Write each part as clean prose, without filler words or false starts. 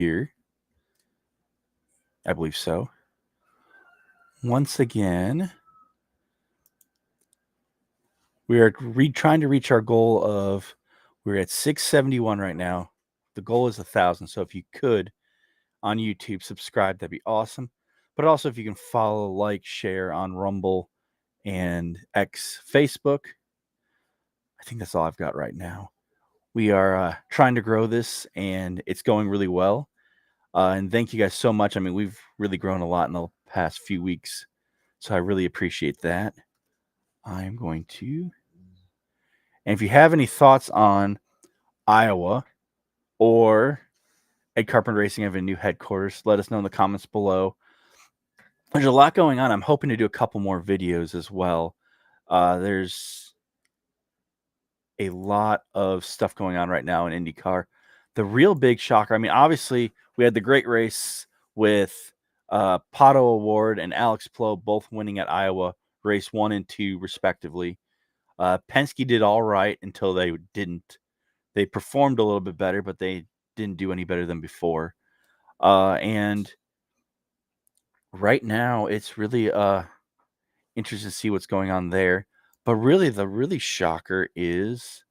here. I believe so. Once again, we are trying to reach our goal of, we're at 671 right now. The goal is 1,000. So if you could, on YouTube, subscribe, that'd be awesome. But also if you can follow, like, share on Rumble and X Facebook. I think that's all I've got right now. We are trying to grow this, and it's going really well. And thank you guys so much. I mean, we've really grown a lot in the past few weeks, so I really appreciate that. I'm going to... And if you have any thoughts on Iowa or at Carpenter Racing having a new headquarters, let us know in the comments below. There's a lot going on. I'm hoping to do a couple more videos as well. There's a lot of stuff going on right now in IndyCar. The real big shocker, I mean, obviously, we had the great race with Pato Award and Alex Plow both winning at Iowa, race 1 and 2, respectively. Penske did all right until they didn't. They performed a little bit better, but they didn't do any better than before. And right now, it's really interesting to see what's going on there. But really, the really shocker is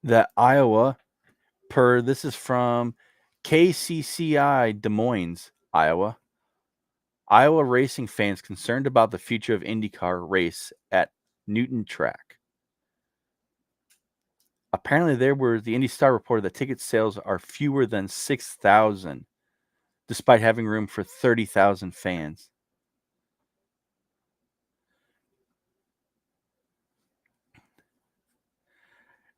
that Iowa, this is from KCCI Des Moines, Iowa. Iowa racing fans concerned about the future of IndyCar race at Newton Track. Apparently, the Indy Star reported that ticket sales are fewer than 6,000, despite having room for 30,000 fans.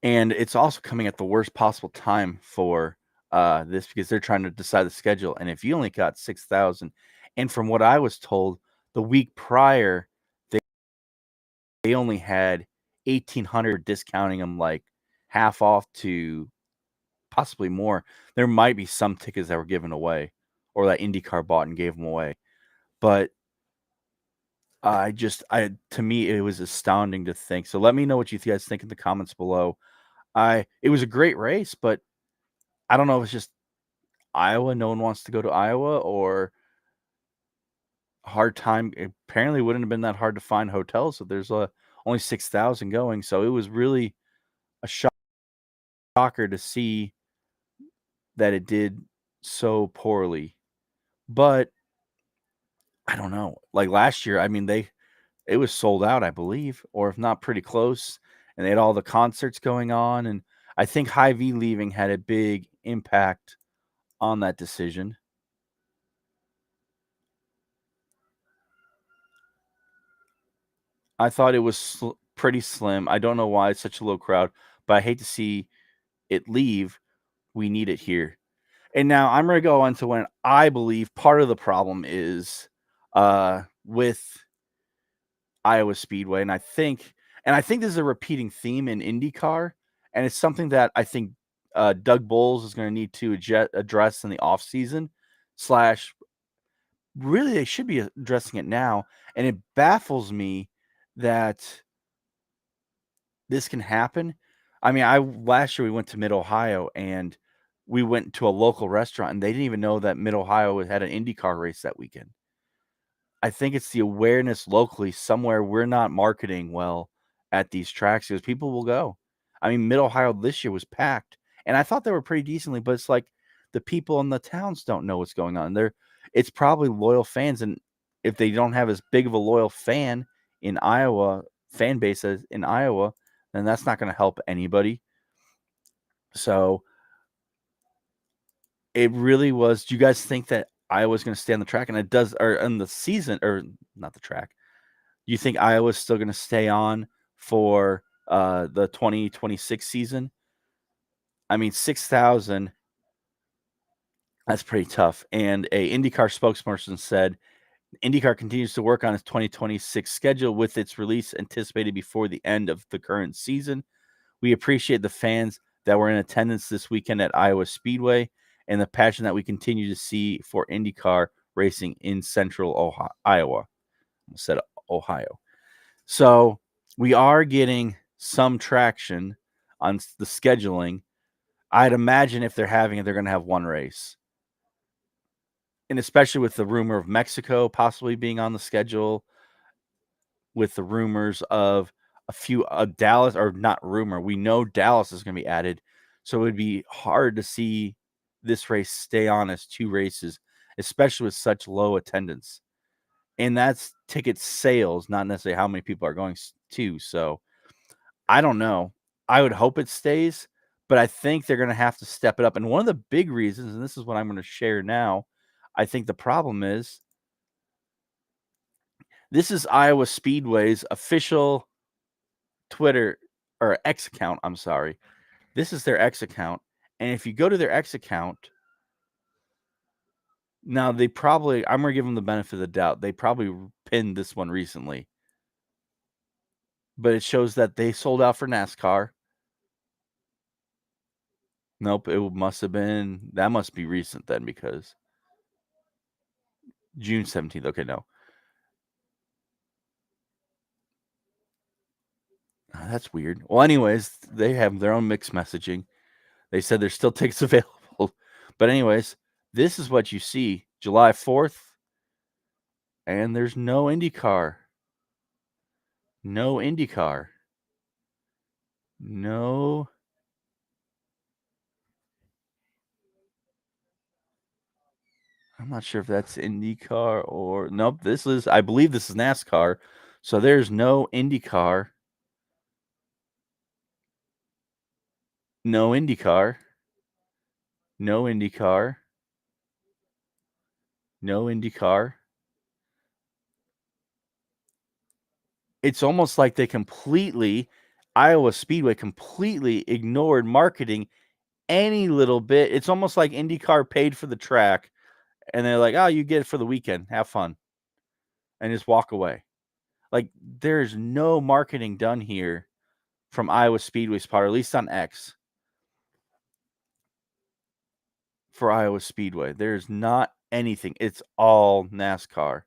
And it's also coming at the worst possible time for this, because they're trying to decide the schedule. And if you only got 6,000, and from what I was told, the week prior, they only had 1,800, discounting them like half off to possibly more. There might be some tickets that were given away, or that IndyCar bought and gave them away. But to me, it was astounding to think. So let me know what you guys think in the comments below. It was a great race, but I don't know if it's just Iowa. No one wants to go to Iowa, or hard time. Apparently, wouldn't have been that hard to find hotels. So there's only 6,000 going. So it was really a shocker to see that it did so poorly. But I don't know. Like last year, I mean, it was sold out, I believe, or if not, pretty close. And they had all the concerts going on. And I think Hy-Vee leaving had a big impact on that decision. I thought it was pretty slim. I don't know why it's such a low crowd, but I hate to see it leave. We need it here. And now I'm going to go on to when I believe part of the problem is with Iowa Speedway. And I think this is a repeating theme in IndyCar, and it's something that I think Doug Bowles is going to need to address in the offseason. Really, they should be addressing it now. And it baffles me that this can happen. I mean, last year we went to Mid-Ohio, and we went to a local restaurant, and they didn't even know that Mid-Ohio had an IndyCar race that weekend. I think it's the awareness locally somewhere we're not marketing well at these tracks, because people will go. I mean, Mid-Ohio this year was packed, and I thought they were pretty decently, but it's like the people in the towns don't know what's going on. It's probably loyal fans, and if they don't have as big of a loyal fan base as in Iowa, then that's not going to help anybody. So it really was. Do you guys think that Iowa's going to stay on the track? And it does, or on the season, or not the track. Do you think Iowa's still going to stay on for the 2026 season? I mean, 6,000, that's pretty tough. And a IndyCar spokesperson said, IndyCar continues to work on its 2026 schedule, with its release anticipated before the end of the current season. We appreciate the fans that were in attendance this weekend at Iowa Speedway, and the passion that we continue to see for IndyCar racing in Central Iowa. I said Ohio. So we are getting some traction on the scheduling. I'd imagine if they're having it, they're going to have one race. And especially with the rumor of Mexico possibly being on the schedule, with the rumors of a few Dallas, or not rumor, we know Dallas is going to be added. So it would be hard to see this race stay on as 2 races, especially with such low attendance. And that's ticket sales, not necessarily how many people are going to. So I don't know. I would hope it stays, but I think they're going to have to step it up. And one of the big reasons, and this is what I'm going to share now, I think the problem is this is Iowa Speedway's official Twitter or X account. I'm sorry. This is their X account. And if you go to their X account, now they probably, I'm going to give them the benefit of the doubt. They probably pinned this one recently, but it shows that they sold out for NASCAR. Nope, it must have been, that must be recent then, because June 17th. Okay, no. That's weird. Well, anyways, they have their own mixed messaging. They said there's still tickets available. But anyways, this is what you see. July 4th, and there's no IndyCar. No IndyCar. No. I'm not sure if that's IndyCar or nope. I believe this is NASCAR. So there's no IndyCar. No IndyCar. No IndyCar. No IndyCar. It's almost like Iowa Speedway completely ignored marketing any little bit. It's almost like IndyCar paid for the track and they're like, oh, you get it for the weekend. Have fun. And just walk away. Like, there's no marketing done here from Iowa Speedway's part, or at least on X, for Iowa Speedway. There's not anything. It's all NASCAR.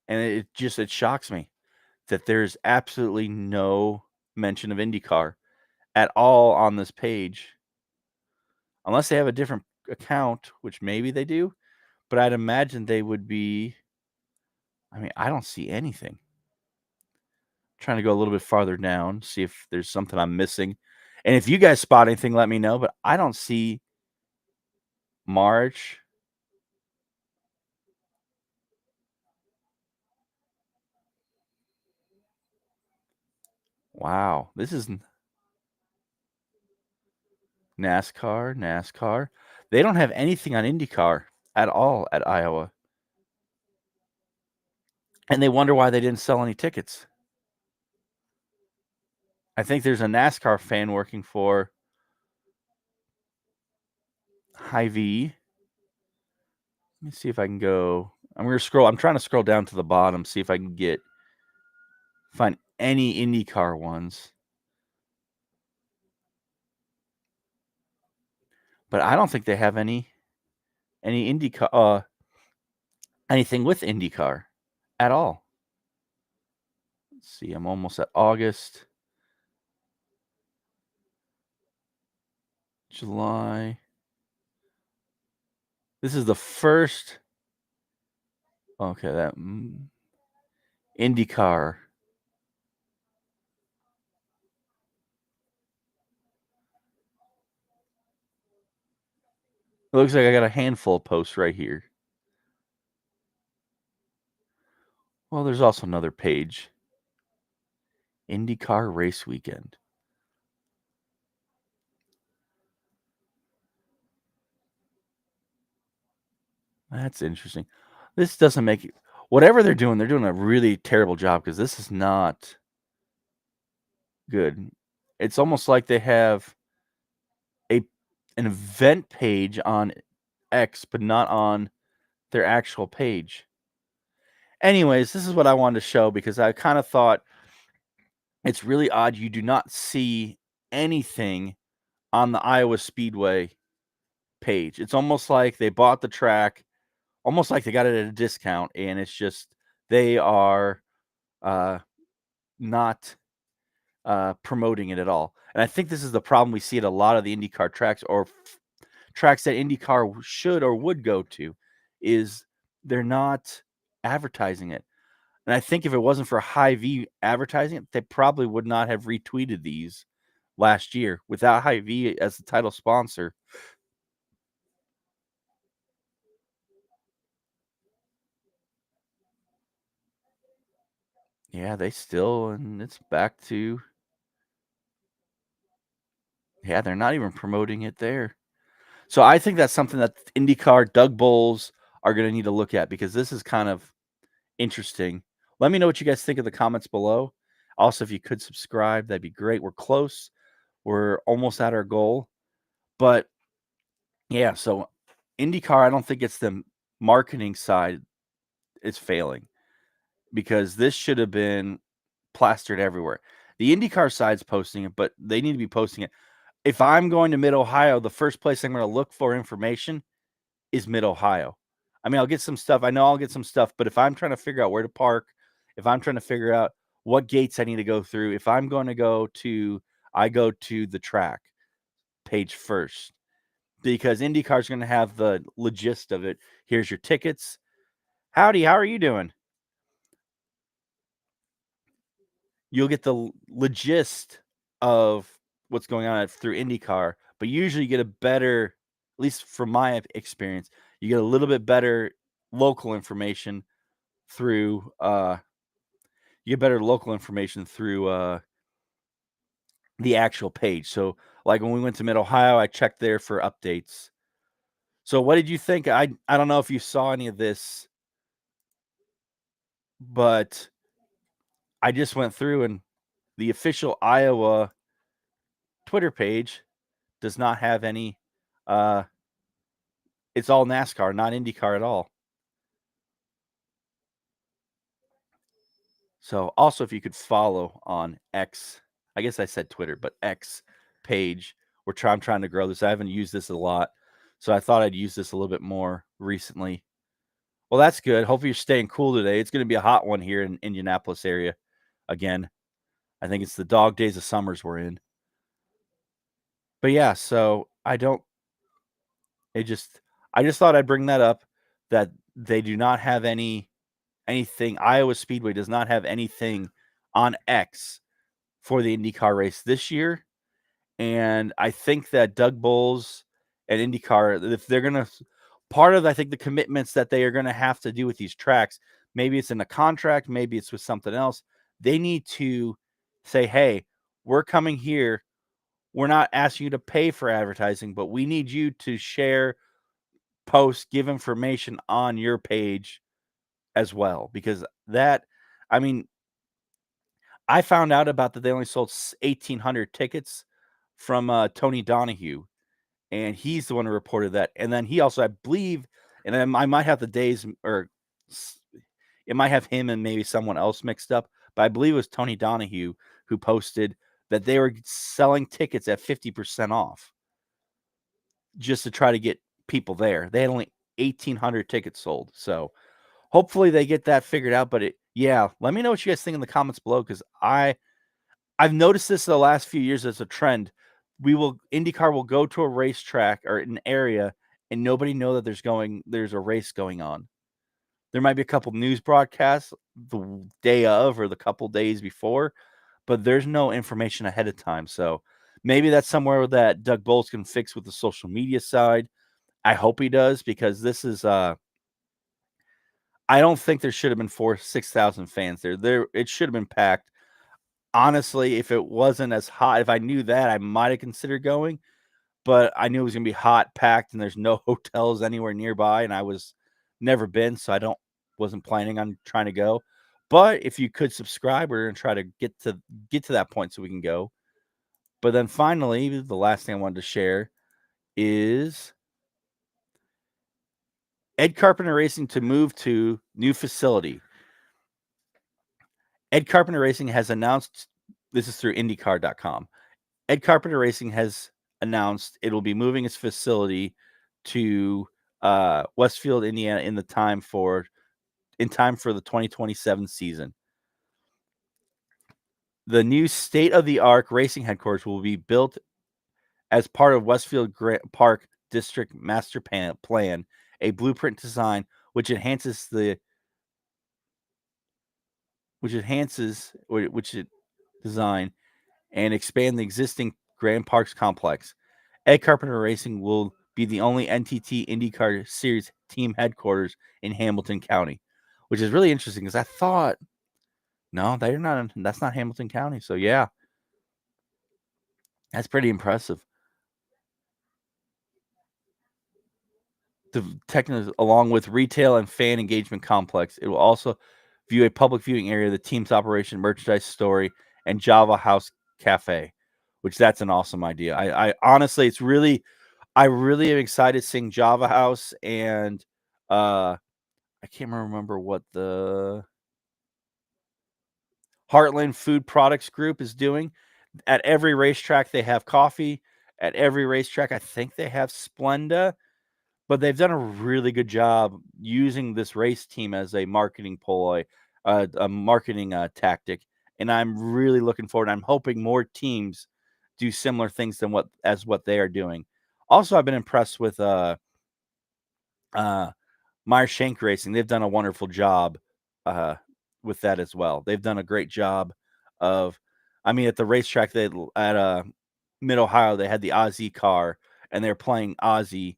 And it shocks me that there's absolutely no mention of IndyCar at all on this page, unless they have a different account, which maybe they do, but I'd imagine they would be. I mean, I don't see anything. Trying to go a little bit farther down, see if there's something I'm missing. And if you guys spot anything, let me know, but I don't see March. Wow, this is NASCAR. They don't have anything on IndyCar at all at Iowa. And they wonder why they didn't sell any tickets. I think there's a NASCAR fan working for Hy-Vee. Let me see if I can go. I'm going to scroll. I'm trying to scroll down to the bottom, see if I can find any IndyCar ones. But I don't think they have any IndyCar, anything with IndyCar at all. Let's see. I'm almost at August, July. This is the first. Okay, that IndyCar. It looks like I got a handful of posts right here. Well, there's also another page. IndyCar Race Weekend. That's interesting. This doesn't make it. Whatever they're doing a really terrible job, because this is not good. It's almost like they have an event page on X, but not on their actual page. Anyways, this is what I wanted to show, because I kind of thought it's really odd you do not see anything on the Iowa Speedway page. It's almost like they bought the track, almost like they got it at a discount, and it's just they are not promoting it at all. And I think this is the problem we see at a lot of the IndyCar tracks, or tracks that IndyCar should or would go to, is they're not advertising it. And I think if it wasn't for Hy-Vee advertising it, they probably would not have retweeted these last year without Hy-Vee as the title sponsor. Yeah, they still, and it's back to, yeah, they're not even promoting it there. So I think that's something that IndyCar, Doug Bowles are going to need to look at, because this is kind of interesting. Let me know what you guys think in the comments below. Also, if you could subscribe, that'd be great. We're close. We're almost at our goal. But yeah, so IndyCar, I don't think it's the marketing side is failing, because this should have been plastered everywhere. The IndyCar side's posting it, but they need to be posting it. If I'm going to Mid-Ohio, the first place I'm going to look for information is Mid-Ohio. I mean, I'll get some stuff. I know I'll get some stuff, but if I'm trying to figure out where to park, if I'm trying to figure out what gates I need to go through, if I'm going to I go to the track page first, because IndyCar is going to have the gist of it. Here's your tickets. Howdy, how are you doing? You'll get the gist of what's going on through IndyCar, but usually you get a better, at least from my experience, you get a little bit better local information through you get better local information through the actual page. So like when we went to Mid Ohio, I checked there for updates. So what did you think? I don't know if you saw any of this, but I just went through, and the official Iowa Twitter page does not have any it's all NASCAR, not IndyCar at all. So also, if you could follow on X, I guess I said Twitter, but X page, I'm trying to grow this. I haven't used this a lot, so I thought I'd use this a little bit more recently. Well, that's good. Hopefully you're staying cool today. It's going to be a hot one here in Indianapolis area. Again, I think it's the dog days of summers we're in. But yeah, so it just I just thought I'd bring that up, that they do not have anything. Iowa Speedway does not have anything on X for the IndyCar race this year. And I think that Doug Bowles and IndyCar, if they're going to, part of, I think, the commitments that they are going to have to do with these tracks, maybe it's in a contract, maybe it's with something else. They need to say, hey, we're coming here. We're not asking you to pay for advertising, but we need you to share, post, give information on your page as well. Because that, I mean, I found out about that they only sold 1,800 tickets from Tony Donahue, and he's the one who reported that. And then he also, I believe, and I might have the days, or it might have him and maybe someone else mixed up, but I believe it was Tony Donahue who posted that they were selling tickets at 50% off just to try to get people there. They had only 1,800 tickets sold. So hopefully they get that figured out. But yeah, let me know what you guys think in the comments below, because I've noticed this the last few years as a trend. IndyCar will go to a racetrack or an area and nobody know that there's a race going on. There might be a couple news broadcasts the day of or the couple days before, but there's no information ahead of time. So maybe that's somewhere that Doug Bowles can fix with the social media side. I hope he does, because this is I don't think there should have been 6,000 fans there. It should have been packed. Honestly, if it wasn't as hot, if I knew that, I might have considered going, but I knew it was gonna be hot, packed, and there's no hotels anywhere nearby, and I was never been, so wasn't planning on trying to go. But if you could subscribe, we're gonna try to get to that point so we can go. But then finally, the last thing I wanted to share is Ed Carpenter Racing to move to new facility. Ed Carpenter Racing has announced, this is through IndyCar.com. Ed Carpenter Racing has announced it will be moving its facility to Westfield, Indiana, in time for the 2027 season. The new state-of-the-art racing headquarters will be built as part of Westfield Park District Master Plan, a blueprint design which enhances which it design and expand the existing Grand Parks complex. Ed Carpenter Racing will be the only NTT IndyCar Series team headquarters in Hamilton County, which is really interesting because I thought, no, they're not. That's not Hamilton County. So yeah, that's pretty impressive. The technical, along with retail and fan engagement complex, it will also view a public viewing area, the team's operation, merchandise story, and Java House Cafe, which that's an awesome idea. I honestly, I really am excited seeing Java House and I can't remember what the Heartland Food Products Group is doing. At every racetrack, they have coffee. At every racetrack, I think they have Splenda, but they've done a really good job using this race team as a marketing ploy, a marketing tactic. And I'm really looking forward. I'm hoping more teams do similar things than what they are doing. Also, I've been impressed with uh, Meyer Shank Racing. They've done a wonderful job uh, with that as well. They've done a great job of, I mean, at the racetrack they at Mid Ohio, they had the Aussie car, and they're playing Aussie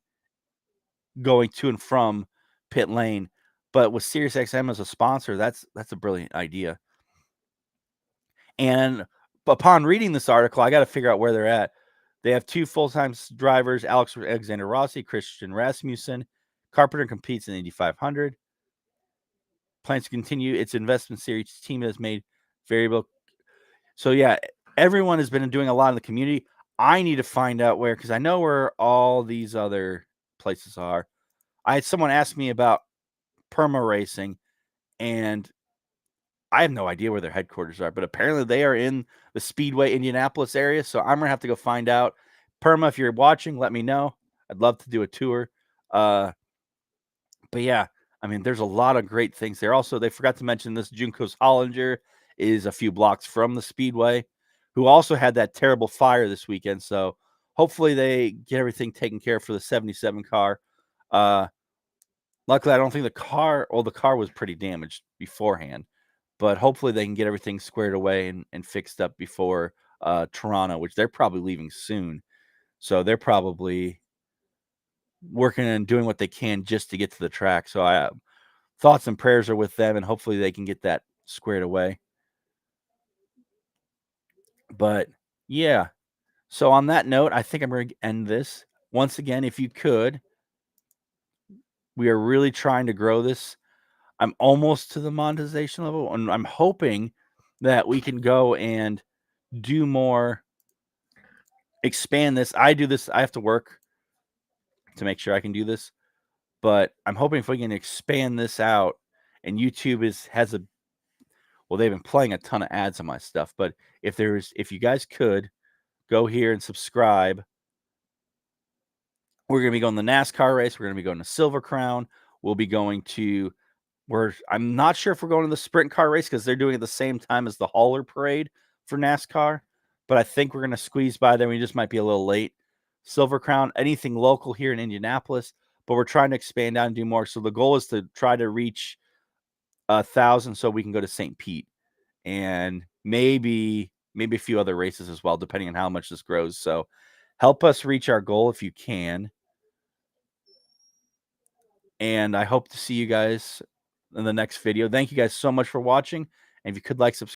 going to and from pit lane. But with SiriusXM as a sponsor, that's a brilliant idea. And upon reading this article, I got to figure out where they're at. They have 2 full-time drivers, Alexander Rossi, Christian Rasmussen. Carpenter competes in Indy 500. Plans to continue its investment series. Team has made variable. So yeah, everyone has been doing a lot in the community. I need to find out where, because I know where all these other places are. I had someone ask me about Perma Racing, and I have no idea where their headquarters are, but apparently they are in the Speedway Indianapolis area. So I'm gonna have to go find out. Perma, if you're watching, let me know. I'd love to do a tour. But yeah, I mean, there's a lot of great things there. Also, they forgot to mention this Juncos Hollinger is a few blocks from the Speedway, who also had that terrible fire this weekend. So hopefully they get everything taken care of for the 77 car. Luckily, I don't think the car was pretty damaged beforehand, but hopefully they can get everything squared away and fixed up before Toronto, which they're probably leaving soon. So they're probably working and doing what they can just to get to the track. So I thoughts and prayers are with them, and hopefully they can get that squared away. But yeah. So on that note, I think I'm going to end this. Once again, if you could, we are really trying to grow this. I'm almost to the monetization level, and I'm hoping that we can go and do more, expand this. I have to work to make sure I can do this, but I'm hoping if we can expand this out, and YouTube has a, well, they've been playing a ton of ads on my stuff, but if you guys could go here and subscribe. We're going to be going to the NASCAR race. We're going to be going to Silver Crown. We'll be going to I'm not sure if we're going to the sprint car race because they're doing it at the same time as the hauler parade for NASCAR, but I think we're going to squeeze by there. We just might be a little late. Silver Crown, anything local here in Indianapolis, but we're trying to expand out and do more. So the goal is to try to reach 1,000 so we can go to St. Pete and maybe a few other races as well, depending on how much this grows. So help us reach our goal if you can. And I hope to see you guys in the next video. Thank you guys so much for watching. And if you could like, subscribe.